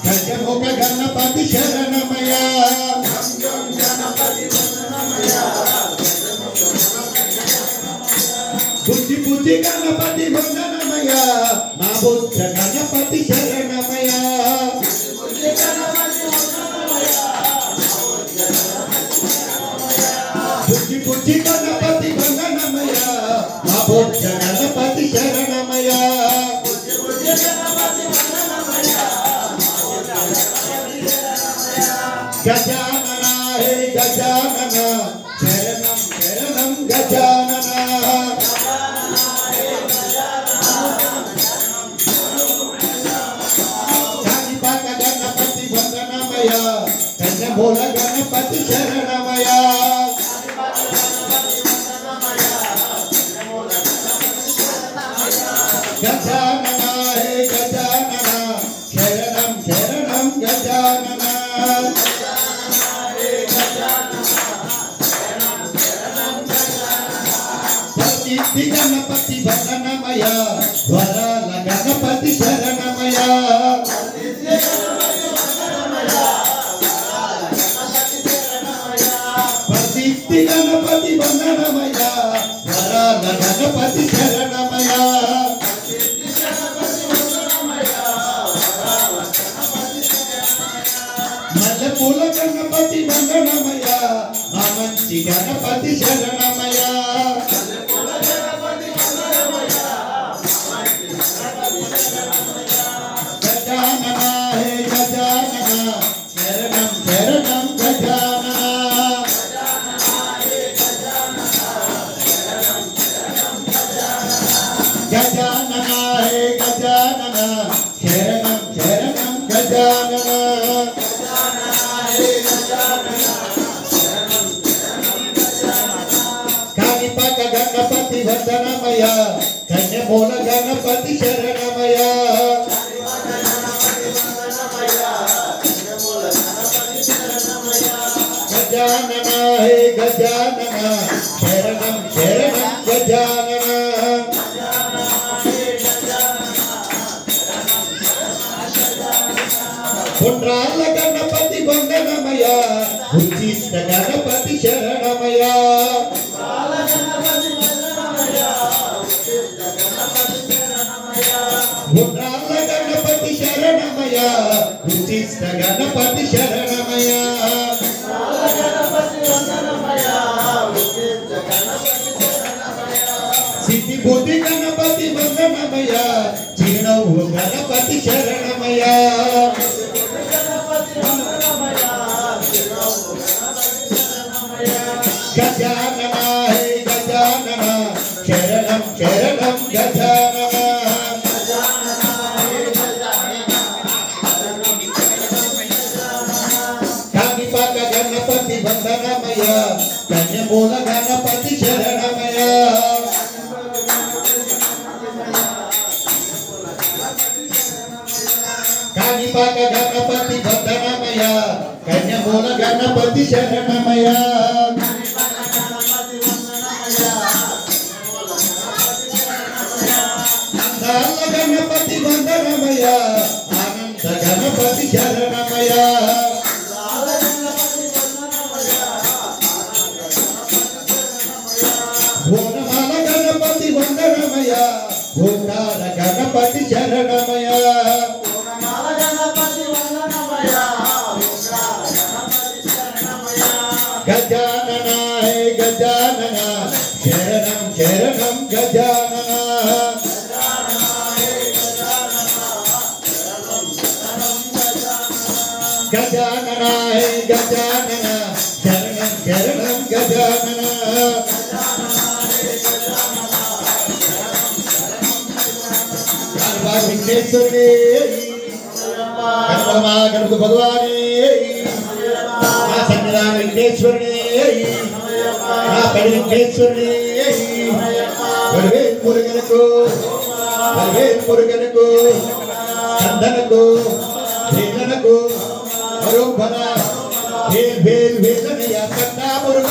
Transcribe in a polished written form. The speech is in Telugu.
గజముఖ గణపతి శరణమయ బుద్ధి బుద్ధి గణపతి వందనమయ మా బుద్ధ గణపతి శరణమయ బుద్ధి బుద్ధి గణపతి వందనమయ మా బుద్ధ గణపతి శరణమయ గజానన హే గజానన శరణం శరణం గజానన కాణిపాక గణపతి వందనమయ కన్యమూల గణపతి శరణమయ గజానన హే గజానన శరణం శరణం గజానన ప్రసిద్ధి గణపతి వందనమయ వరాల గణపతి శరణమయ ప్రసిద్ధి గణపతి వందనమయ వరాల గణపతి శరణమయ మల్లెపూల గణపతి వందనమయ మా మంచి గణపతి శరణమయ గజానన హే గజానన శరణం శరణం గజానన గజానన హే గజానన శరణం శరణం గజానన కాణిపాక గణపతి వందనమయ కన్యమూల గణపతి శరణమయ గజానన హే గజానన శరణం శరణం గజానన పుండ్రాల గణపతి వందనమయ ఉచ్చిష్ట గణపతి శరణమయ పుండ్రాల గణపతి శరణమయ ఉచ్చిష్ట గణపతి శరణమయ సిద్ధి బుద్ధి గణపతి వందనమయ చిరునవ్వు గణపతి శరణమయ గజానన హే గజానన శరణం శరణం గజానన కాణిపాక గణపతి వందనమయ కన్యమూల గణపతి శరణమయ కాణిపాక గణపతి వందనమయ కన్యమూల గణపతి శరణమయ అందాల గణపతి వందనమయ ఆనంద గణపతి శరణమయ ఓనమాల గణపతి వందనమయ ఓంకార గణపతి శరణమయ గజానన హే గజానన శరణం శరణం గజానన గజానన హే గజానన శరణం శరణం గజానన విఘ్నేశ్వరుడే గణపతి భగవానే నా సన్నిధాన విఘ్నేశ్వరుడే నా పడి విఘ్నేశ్వరుడే వరవేల్ మురుగనకు స్కందనకు భేదనకు మరోభన భేల్ భేల్ భేదనయ కన్నా మురుగ